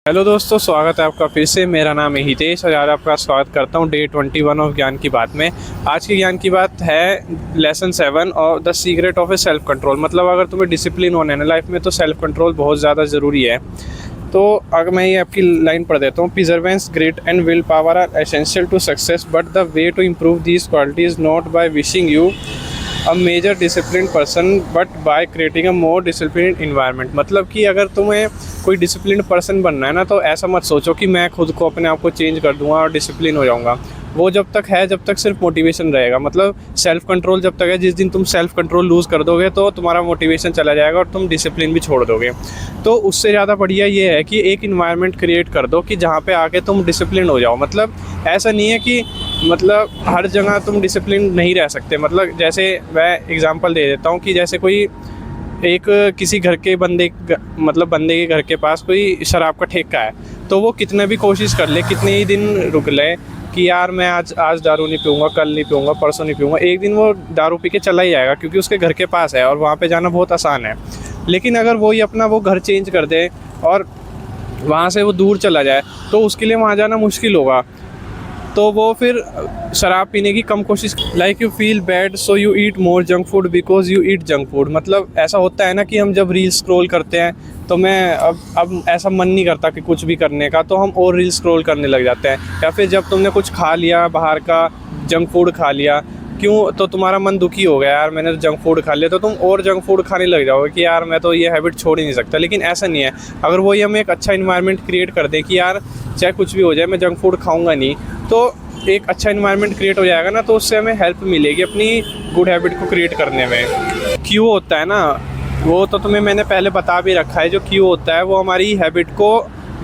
Hello दोस्तों, स्वागत है आपका फिर से। मेरा नाम है हितेश और आज आपका स्वागत करता हूँ डे 21 ऑफ ज्ञान की बात में। आज की ज्ञान की बात है लेसन 7 और the secret of A self control. मतलब अगर तुम्हें डिसिप्लिन होना है ना लाइफ में तो सेल्फ कंट्रोल बहुत ज़्यादा ज़रूरी है। तो अगर मैं ये आपकी लाइन पढ़ देता हूँ, perseverance, grit and will power are essential to success but the way to improve these qualities not by wishing you a major discipline person but by creating a more discipline environment. मतलब कि अगर तुम्हें कोई discipline person बनना है ना तो ऐसा मत सोचो कि मैं खुद को अपने आप को चेंज कर दूंगा और डिसिप्लिन हो जाऊंगा। वो जब तक है जब तक सिर्फ मोटिवेशन रहेगा। मतलब सेल्फ कंट्रोल जब तक है, जिस दिन तुम सेल्फ कंट्रोल लूज़ कर दोगे तो तुम्हारा मोटिवेशन चला जाएगा और तुम डिसिप्लिन भी छोड़ दोगे। तो उससे ज़्यादा बढ़िया ये है कि एक इन्वायरमेंट क्रिएट कर दो कि जहाँ पे आके तुम डिसिप्लिन हो जाओ। मतलब ऐसा नहीं है कि मतलब हर जगह तुम डिसिप्लिन नहीं रह सकते। मतलब जैसे मैं एग्जांपल दे देता हूँ कि जैसे कोई एक किसी घर के बंदे के घर के पास कोई शराब का ठेका है, तो वो कितने भी कोशिश कर ले, कितने ही दिन रुक ले कि यार मैं आज दारू नहीं पीऊँगा, कल नहीं पीऊँगा, परसों नहीं पीऊँगा, एक दिन वो दारू पी के चला ही जाएगा क्योंकि उसके घर के पास है और वहाँ पे जाना बहुत आसान है। लेकिन अगर वही अपना वो घर चेंज कर दे और वहाँ से वो दूर चला जाए तो उसके लिए वहाँ जाना मुश्किल होगा। तो वो फिर शराब पीने की कम कोशिश। Like you feel bad so you eat more junk food because you eat junk food. मतलब ऐसा होता है ना कि हम जब रील स्क्रॉल करते हैं तो मैं अब ऐसा मन नहीं करता कि कुछ भी करने का, तो हम और रील स्क्रॉल करने लग जाते हैं। या फिर जब तुमने कुछ खा लिया, बाहर का जंक फूड खा लिया, क्यों तो तुम्हारा मन दुखी हो गया, यार मैंने जंक फूड खा लिया, तो तुम और जंक फूड खाने लग जाओगे कि यार मैं तो ये हैबिट छोड़ ही नहीं सकता। लेकिन ऐसा नहीं है। अगर वही हम एक अच्छा इन्वायरमेंट क्रिएट कर दें कि यार चाहे कुछ भी हो जाए मैं जंक फूड खाऊंगा नहीं, तो एक अच्छा इन्वायरमेंट क्रिएट हो जाएगा ना, तो उससे हमें हेल्प मिलेगी अपनी गुड हैबिट को क्रिएट करने में। क्यों होता है ना, वो तो तुम्हें मैंने पहले बता भी रखा है। जो क्यों होता है वो हमारी हैबिट को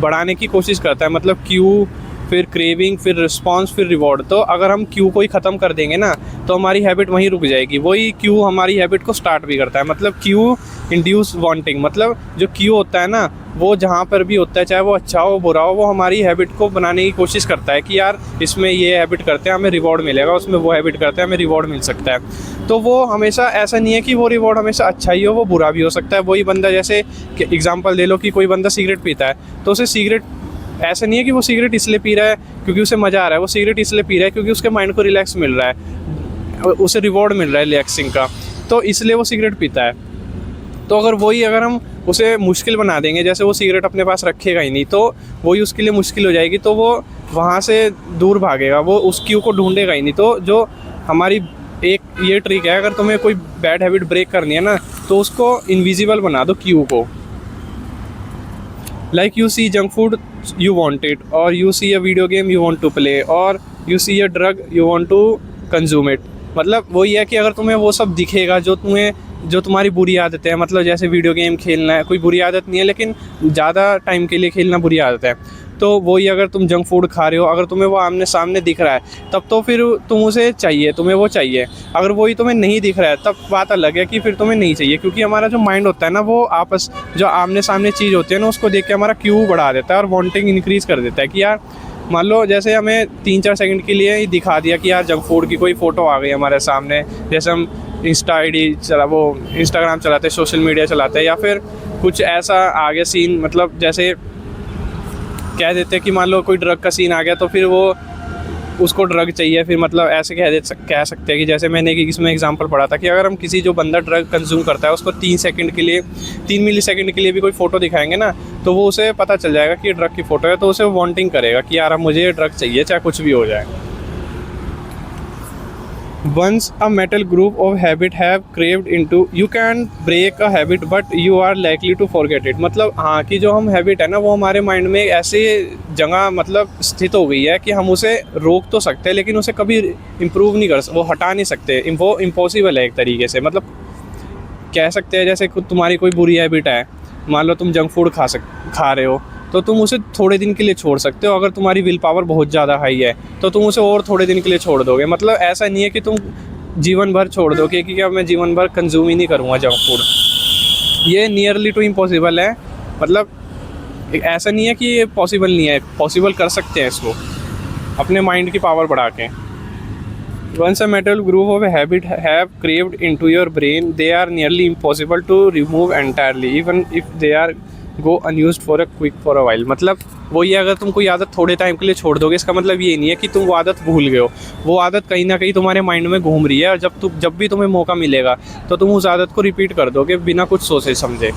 बढ़ाने की कोशिश करता है। मतलब क्यों, फिर क्रेविंग, फिर रिस्पॉन्स, फिर रिवॉर्ड। तो अगर हम क्यू को ही ख़त्म कर देंगे ना तो हमारी हैबिट वहीं रुक जाएगी। वही क्यू हमारी हैबिट को स्टार्ट भी करता है। मतलब क्यू इंड्यूस वांटिंग। मतलब जो क्यू होता है ना वो जहाँ पर भी होता है, चाहे वो अच्छा हो बुरा हो, वो हमारी हैबिट को बनाने की कोशिश करता है कि यार इसमें ये हैबिट करते हैं हमें रिवॉर्ड मिलेगा, उसमें वो हैबिट करते हैं हमें रिवॉर्ड मिल सकता है। तो वो हमेशा ऐसा नहीं है कि वो रिवॉर्ड हमेशा अच्छा ही हो, वो बुरा भी हो सकता है। वही बंदा, जैसे एग्जाम्पल ले लो कि कोई बंदा सिगरेट पीता है तो उसे सिगरेट, ऐसा नहीं है कि वो सिगरेट इसलिए पी रहा है क्योंकि उसे मज़ा आ रहा है, वो सिगरेट इसलिए पी रहा है क्योंकि उसके माइंड को रिलैक्स मिल रहा है, उसे रिवॉर्ड मिल रहा है रिलैक्सिंग का, तो इसलिए वो सिगरेट पीता है। तो अगर हम उसे मुश्किल बना देंगे, जैसे वो सिगरेट अपने पास रखेगा ही नहीं तो वही उसके लिए मुश्किल हो जाएगी, तो वो वहाँ से दूर भागेगा, वो उस क्यू को ढूंढेगा ही नहीं। तो जो हमारी एक ये ट्रिक है, अगर तुम्हें कोई बैड हैबिट ब्रेक करनी है ना तो उसको इनविजिबल बना दो क्यू को। Like you see junk food, you want it, or you see a video game you want to play, or you see a drug you want to consume it। मतलब वही है कि अगर तुम्हें वो सब दिखेगा जो तुम्हारी बुरी आदतें हैं, मतलब जैसे वीडियो गेम खेलना है, कोई बुरी आदत नहीं है लेकिन ज़्यादा टाइम के लिए खेलना बुरी आदत है, तो वही अगर तुम जंक फूड खा रहे हो, अगर तुम्हें वो आमने सामने दिख रहा है तब तो फिर तुम्हें वो चाहिए। अगर वही तुम्हें नहीं दिख रहा है तब बात अलग है कि फिर तुम्हें नहीं चाहिए, क्योंकि हमारा जो माइंड होता है ना वो जो आमने सामने चीज़ होती है ना उसको देख के हमारा क्यू बढ़ा देता है और वांटिंग इंक्रीज़ कर देता है कि यार मान लो जैसे हमें 3-4 सेकंड के लिए ही दिखा दिया कि यार जंक फूड की कोई फ़ोटो आ गई हमारे सामने, जैसे हम इंस्टाग्राम चलाते हैं, सोशल मीडिया चलाते हैं, या फिर कुछ ऐसा आगे सीन, मतलब जैसे कह देते हैं कि मान लो कोई ड्रग का सीन आ गया तो फिर वो उसको ड्रग चाहिए, फिर मतलब ऐसे कह सकते हैं कि जैसे मैंने इसमें एग्जांपल पढ़ा था कि अगर हम किसी जो बंदा ड्रग कंज्यूम करता है उसको 3 मिली सेकंड के लिए भी कोई फ़ोटो दिखाएंगे ना तो वो उसे पता चल जाएगा कि ये ड्रग की फ़ोटो है, तो उसे वांटिंग करेगा कि यार अब मुझे ये ड्रग चाहिए चाहे कुछ भी हो जाए। Once a metal group of habit have craved into, you can break a habit but you are likely to forget it। मतलब हाँ कि जो हम हैबिट है ना वो हमारे माइंड में ऐसे जगह मतलब स्थित हो गई है कि हम उसे रोक तो सकते हैं लेकिन उसे कभी इम्प्रूव नहीं कर सकते, वो हटा नहीं सकते, वो इम्पॉसिबल है एक तरीके से। मतलब कह सकते हैं जैसे तुम्हारी कोई बुरी हैबिट है, मान लो तुम जंक फूड खा रहे हो तो तुम उसे थोड़े दिन के लिए छोड़ सकते हो। अगर तुम्हारी विल पावर बहुत ज़्यादा हाई है तो तुम उसे और थोड़े दिन के लिए छोड़ दोगे। मतलब ऐसा नहीं है कि तुम जीवन भर छोड़ दो कि क्या मैं जीवन भर कंज्यूम ही नहीं करूँगा जंक फूड, ये नियरली टू इम्पॉसिबल है। मतलब ऐसा नहीं है कि ये पॉसिबल नहीं है, पॉसिबल कर सकते हैं इसको अपने माइंड की पावर बढ़ा के। Once a metal group of a habit have craved into your brain, they are nearly impossible to remove entirely, even if they are go unused for a quick for a while. मतलब वही, अगर तुम कोई आदत थोड़े time के लिए छोड़ दोगे, इसका मतलब ये नहीं है कि तुम वो आदत भूल गए हो। वो आदत कहीं ना कहीं तुम्हारे माइंड में घूम रही है, और जब भी तुम्हें मौका मिलेगा तो तुम उस आदत को रिपीट कर दोगे बिना कुछ सोचे समझे।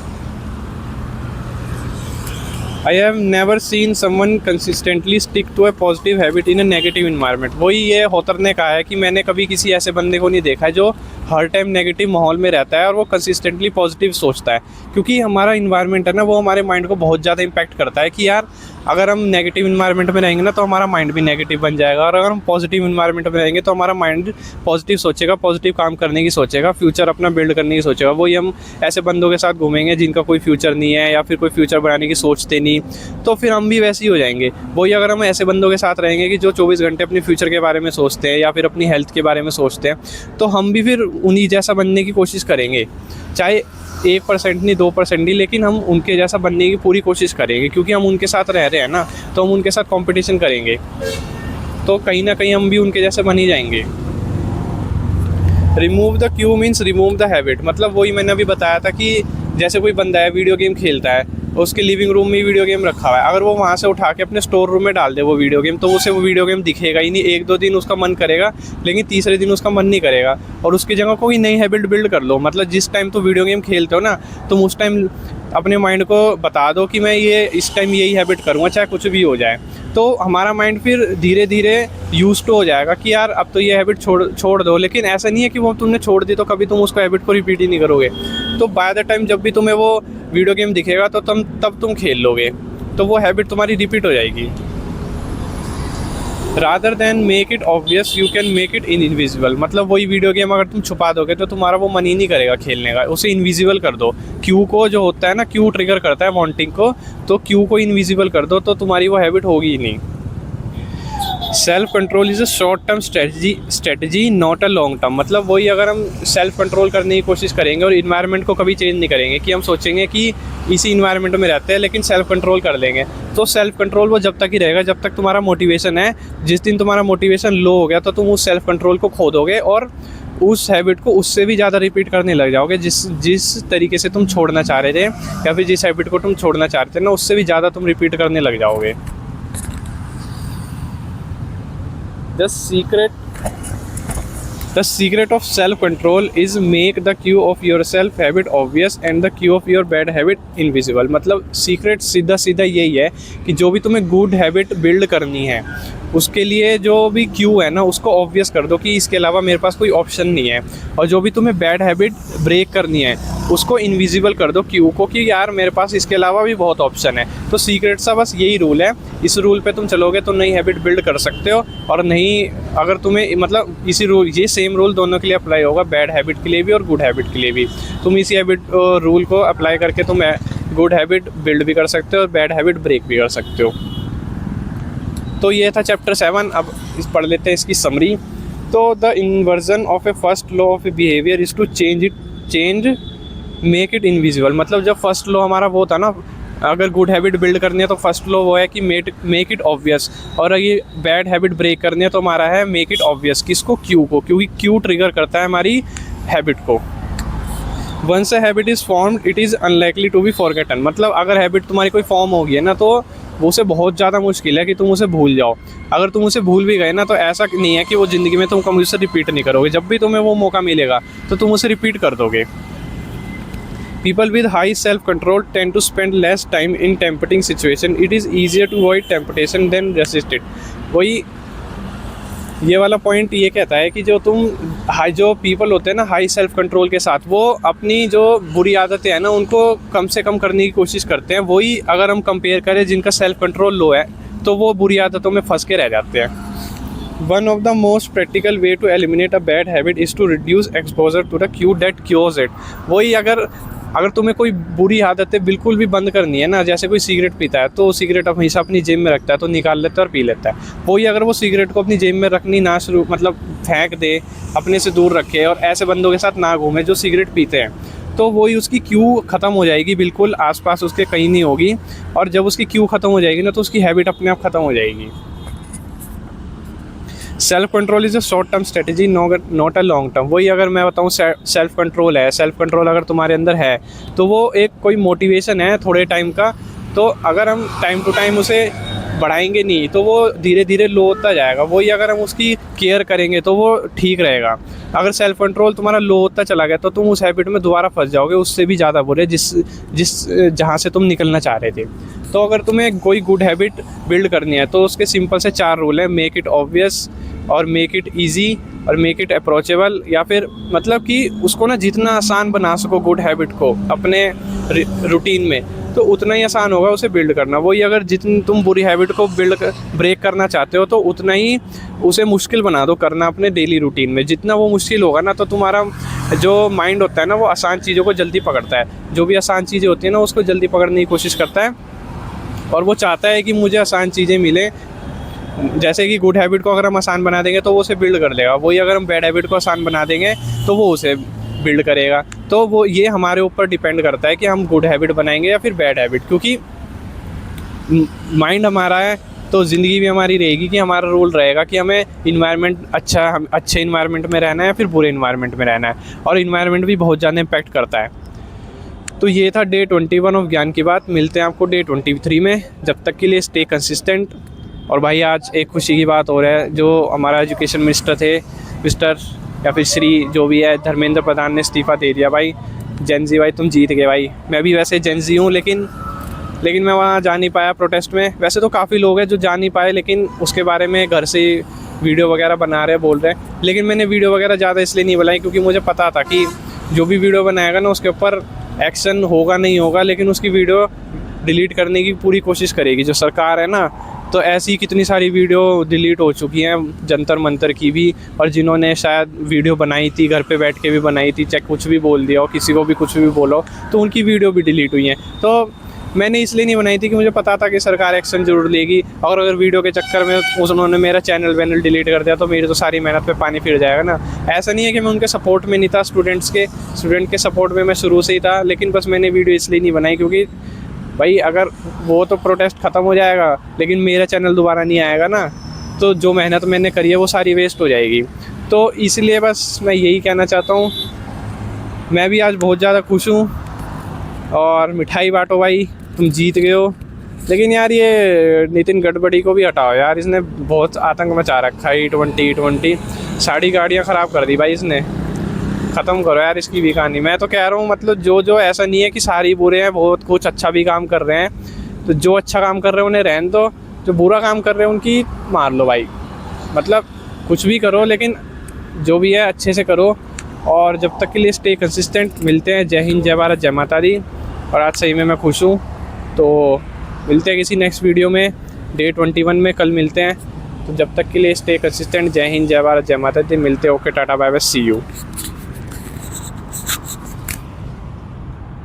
I have never seen someone consistently stick to a positive habit in a negative environment। वही ये होतर ने कहा है कि मैंने कभी किसी ऐसे बंदे को नहीं देखा है जो हर टाइम नेगेटिव माहौल में रहता है और वो कंसिस्टेंटली पॉजिटिव सोचता है। क्योंकि हमारा इन्वायरमेंट है ना, वो हमारे माइंड को बहुत ज़्यादा इम्पैक्ट करता है कि यार अगर हम नेगेटिव इन्वायरमेंट में रहेंगे ना तो हमारा माइंड भी नेगेटिव बन जाएगा, और अगर हम पॉजिटिव इन्वायरमेंट में रहेंगे तो हमारा माइंड पॉजिटिव सोचेगा, पॉजिटिव काम करने की सोचेगा, फ्यूचर अपना बिल्ड करने की सोचेगा। वही हम ऐसे बंदों के साथ घूमेंगे जिनका कोई फ्यूचर नहीं है या फिर कोई फ्यूचर बनाने की सोचते नहीं, तो फिर हम भी वैसे ही हो जाएंगे। वही अगर हम ऐसे बंदों के साथ रहेंगे कि जो 24 घंटे अपने फ्यूचर के बारे में सोचते हैं या फिर अपनी हेल्थ के बारे में सोचते हैं, तो हम भी फिर उन्हीं जैसा बनने की कोशिश करेंगे, चाहे 1% नहीं 2% नहीं, लेकिन हम उनके जैसा बनने की पूरी कोशिश करेंगे। क्योंकि हम उनके साथ रह रहे हैं ना, तो हम उनके साथ कंपटीशन करेंगे, तो कहीं ना कहीं हम भी उनके जैसे बन ही जाएंगे। Remove the Q means remove the habit. मतलब वही मैंने अभी बताया था कि जैसे कोई बंदा है वीडियो गेम खेलता है, उसके लिविंग रूम में वीडियो गेम रखा हुआ है, अगर वो वहाँ से उठा के अपने स्टोर रूम में डाल दे वो वीडियो गेम, तो उसे वो वीडियो गेम दिखेगा ही नहीं। 1-2 दिन उसका मन करेगा, लेकिन तीसरे दिन उसका मन नहीं करेगा, और उसकी जगह कोई नई हैबिट बिल्ड कर लो। मतलब जिस टाइम तो वीडियो गेम खेलते हो ना, तुम उस टाइम अपने माइंड को बता दो कि मैं ये इस टाइम यही हैबिट करूँगा, चाहे कुछ भी हो जाए। तो हमारा माइंड फिर धीरे धीरे यूज्ड टू हो जाएगा कि यार अब तो ये हैबिट छोड़ दो। लेकिन ऐसा नहीं है कि वो तुमने छोड़ दी तो कभी तुम उसको हैबिट को रिपीट ही नहीं करोगे। तो बाय द टाइम जब भी तुम्हें वो वीडियो गेम दिखेगा तो तब तुम खेल लोगे, तो वो हैबिट तुम्हारी रिपीट हो जाएगी। Rather than make it obvious you can make it invisible. मतलब वही वीडियो गेम अगर तुम छुपा दोगे तो तुम्हारा वो मन ही नहीं करेगा खेलने का, उसे इनविजिबल कर दो। क्यू को जो होता है ना, क्यू ट्रिगर करता है वांटिंग को, तो क्यू को इनविजिबल कर दो तो तुम्हारी वो हैबिट होगी ही नहीं। Self control is a short term strategy not a long term. मतलब वही, अगर हम सेल्फ कंट्रोल करने की कोशिश करेंगे और इन्वायरमेंट को कभी चेंज नहीं करेंगे, कि हम सोचेंगे कि इसी इन्वायरमेंट में रहते हैं लेकिन सेल्फ कंट्रोल कर लेंगे, तो सेल्फ कंट्रोल वो जब तक ही रहेगा जब तक तुम्हारा मोटिवेशन है। जिस दिन तुम्हारा मोटिवेशन लो हो गया तो तुम उस सेल्फ कंट्रोल को खो दोगे और उस हैबिट को उससे भी ज़्यादा रिपीट करने लग जाओगे। जिस तरीके से तुम छोड़ना चाह रहे थे या फिर जिस हैबिट को तुम छोड़ना चाह रहे थे ना, उससे भी ज़्यादा तुम रिपीट करने लग जाओगे। The secret of self-control is make the cue of your self habit obvious and the cue of your bad habit invisible। मतलब सीक्रेट सीधा यही है कि जो भी तुम्हें गुड हैबिट बिल्ड करनी है उसके लिए जो भी क्यू है ना, उसको ऑब्वियस कर दो कि इसके अलावा मेरे पास कोई ऑप्शन नहीं है। और जो भी तुम्हें बैड हैबिट ब्रेक करनी है उसको इनविजिबल कर दो क्यू को, कि यार मेरे पास इसके अलावा भी बहुत ऑप्शन है। तो सीक्रेट सा बस यही रूल है, इस रूल पे तुम चलोगे तो नई हैबिट बिल्ड कर सकते हो। और नहीं, अगर तुम्हें मतलब इसी रूल, ये सेम रूल दोनों के लिए अप्लाई होगा, बैड हैबिट के लिए भी और गुड हैबिट के लिए भी। तुम इसी हैबिट रूल को अप्लाई करके तुम गुड हैबिट बिल्ड भी कर सकते हो और बैड हैबिट ब्रेक भी कर सकते हो। तो ये था चैप्टर 7। अब पढ़ लेते हैं इसकी समरी। तो the inversion of a first law of a behaviour is to change make it invisible. मतलब जब फर्स्ट लॉ हमारा वो था ना, अगर गुड हैबिट बिल्ड करनी है तो फर्स्ट लॉ वो है कि मेक इट ऑब्वियस, और ये बैड हैबिट ब्रेक करनी है तो हमारा है मेक इट ऑब्वियस। किसको? क्यू को, क्योंकि क्यू ट्रिगर करता है हमारी हैबिट को। Once a habit is formed it is unlikely to be forgotten. मतलब अगर हैबिट तुम्हारी कोई फॉर्म हो गई है ना, तो वो उसे बहुत ज़्यादा मुश्किल है कि तुम उसे भूल जाओ। अगर तुम उसे भूल भी गए ना, तो ऐसा नहीं है कि वो ज़िंदगी में तुम कभी उसे रिपीट नहीं करोगे। जब भी तुम्हें वो मौका मिलेगा तो तुम उसे रिपीट कर दोगे। People with high self-control tend to spend less time in tempting situation. It is easier to avoid temptation than resist it। वही ये वाला पॉइंट ये कहता है कि जो पीपल होते हैं ना हाई सेल्फ कंट्रोल के साथ, वो अपनी जो बुरी आदतें हैं ना उनको कम से कम करने की कोशिश करते हैं। वही अगर हम कंपेयर करें जिनका सेल्फ कंट्रोल लो है, तो वो बुरी आदतों में फंस के रह जाते हैं। One of the most practical way to eliminate a bad habit is to reduce exposure to the cue that cures it। वही अगर तुम्हें कोई बुरी आदतें बिल्कुल भी बंद करनी है ना, जैसे कोई सिगरेट पीता है तो सिगरेट हमेशा अपनी जेब में रखता है तो निकाल लेता है और पी लेता है। वही अगर वो सिगरेट को अपनी जेब में रखनी ना मतलब फेंक दे, अपने से दूर रखे और ऐसे बंदों के साथ ना घूमे जो सिगरेट पीते हैं, तो वही उसकी क्यू ख़त्म हो जाएगी, बिल्कुल आसपास उसके कहीं नहीं होगी। और जब उसकी क्यू ख़त्म हो जाएगी ना, तो उसकी हैबिट अपने आप ख़त्म हो जाएगी। Self control is a short term strategy, not a long term. वही अगर मैं बताऊँ सेल्फ कंट्रोल है, सेल्फ कंट्रोल अगर तुम्हारे अंदर है तो वो एक कोई मोटिवेशन है थोड़े टाइम का, तो अगर हम टाइम टू टाइम उसे बढ़ाएंगे नहीं तो वो धीरे धीरे लो होता जाएगा। वही अगर हम उसकी केयर करेंगे तो वो ठीक रहेगा। अगर सेल्फ कंट्रोल तुम्हारा लो होता चला गया तो तुम उस हैबिट में दोबारा फंस जाओगे, उससे भी ज़्यादा बुरे जिस जहाँ से तुम निकलना चाह रहे थे। तो अगर तुम्हें कोई गुड हैबिट बिल्ड करनी है तो उसके सिंपल से 4 रूल हैं। मेक इट ऑब्वियस, और मेक इट ईजी, और मेक इट अप्रोचेबल, या फिर मतलब कि उसको ना जितना आसान बना सको गुड हैबिट को अपने रूटीन में, तो उतना ही आसान होगा उसे बिल्ड करना। वही अगर जितनी तुम बुरी हैबिट को ब्रेक करना चाहते हो तो उतना ही उसे मुश्किल बना दो करना अपने डेली रूटीन में। जितना वो मुश्किल होगा ना तो तुम्हारा जो माइंड होता है ना वो आसान चीज़ों को जल्दी पकड़ता है। जो भी आसान चीज़ें होती हैं ना उसको जल्दी पकड़ने की कोशिश करता है, और वो चाहता है कि मुझे आसान चीज़ें मिलें। जैसे कि गुड हैबिट को अगर हम आसान बना देंगे तो वो उसे बिल्ड कर लेगा, वही अगर हम बैड हैबिट को आसान बना देंगे तो वो उसे बिल्ड करेगा। तो वो ये हमारे ऊपर डिपेंड करता है कि हम गुड हैबिट बनाएंगे या फिर बैड हैबिट, क्योंकि माइंड हमारा है तो ज़िंदगी भी हमारी रहेगी कि हमारा रोल रहेगा कि हमें इन्वायरमेंट हम अच्छे इन्वायरमेंट में रहना है या फिर बुरे इन्वायरमेंट में रहना है, और इन्वायरमेंट भी बहुत ज़्यादा इम्पैक्ट करता है। तो ये था डे 21 ऑफ ज्ञान की बात। मिलते हैं आपको डे 23 में, जब तक के लिए स्टे कंसिस्टेंट। और भाई आज एक खुशी की बात हो रहा है, जो हमारा एजुकेशन मिनिस्टर थे, मिस्टर या फिर श्री जो भी है धर्मेंद्र प्रधान ने इस्तीफ़ा दे दिया। भाई जेनजी भाई तुम जीत गए भाई। मैं भी वैसे जेनजी हूँ लेकिन मैं वहाँ जा नहीं पाया प्रोटेस्ट में। वैसे तो काफ़ी लोग हैं जो जा नहीं पाए, लेकिन उसके बारे में घर से वीडियो वगैरह बना रहे बोल रहे हैं। लेकिन मैंने वीडियो वगैरह ज़्यादा इसलिए नहीं बनाई क्योंकि मुझे पता था कि जो भी वीडियो बनाएगा ना उसके ऊपर एक्शन होगा नहीं होगा, लेकिन उसकी वीडियो डिलीट करने की पूरी कोशिश करेगी जो सरकार है ना। तो ऐसी कितनी सारी वीडियो डिलीट हो चुकी हैं जंतर मंतर की भी, और जिन्होंने शायद वीडियो बनाई थी घर पे बैठ के भी बनाई थी, चाहे कुछ भी बोल दिया हो, किसी को भी कुछ भी बोलो, तो उनकी वीडियो भी डिलीट हुई हैं। तो मैंने इसलिए नहीं बनाई थी कि मुझे पता था कि सरकार एक्शन जरूर लेगी, और अगर वीडियो के चक्कर में उन्होंने मेरा चैनल डिलीट कर दिया तो मेरी तो सारी मेहनत पे पानी फिर जाएगा ना। ऐसा नहीं है कि मैं उनके सपोर्ट में नहीं था, स्टूडेंट के सपोर्ट में मैं शुरू से ही था, लेकिन बस मैंने वीडियो इसलिए नहीं बनाई क्योंकि भाई अगर वो तो प्रोटेस्ट ख़त्म हो जाएगा लेकिन मेरा चैनल दोबारा नहीं आएगा ना, तो जो मेहनत मैंने करी है वो सारी वेस्ट हो जाएगी। तो इसलिए बस मैं यही कहना चाहता हूँ। मैं भी आज बहुत ज़्यादा खुश हूँ, और मिठाई बांटो भाई, तुम जीत गए हो। लेकिन यार ये नितिन गडकरी को भी हटाओ यार, इसने बहुत आतंक मचा रखा है। E20 सारी गाड़ियाँ ख़राब कर दी भाई इसने। ख़त्म करो यार इसकी भी कहानी। मैं तो कह रहा हूँ मतलब जो ऐसा नहीं है कि सारे बुरे हैं, बहुत कुछ अच्छा भी काम कर रहे हैं। तो जो अच्छा काम कर रहे हैं उन्हें रहने दो, जो बुरा काम कर रहे हैं उनकी मार लो भाई। मतलब कुछ भी करो लेकिन जो भी है अच्छे से करो। और जब तक के लिए स्टे कंसिस्टेंट। मिलते हैं। जय हिंद, जय भारत, जय माता दी। और आज सही में मैं खुश हूँ। तो मिलते हैं किसी नेक्स्ट वीडियो में, डे 21 में कल मिलते हैं। तो जब तक के लिए स्टे कंसिस्टेंट। जय हिंद, जय भारत, जय माता दी। मिलते हैं। Okay, tata, bye bye, see you.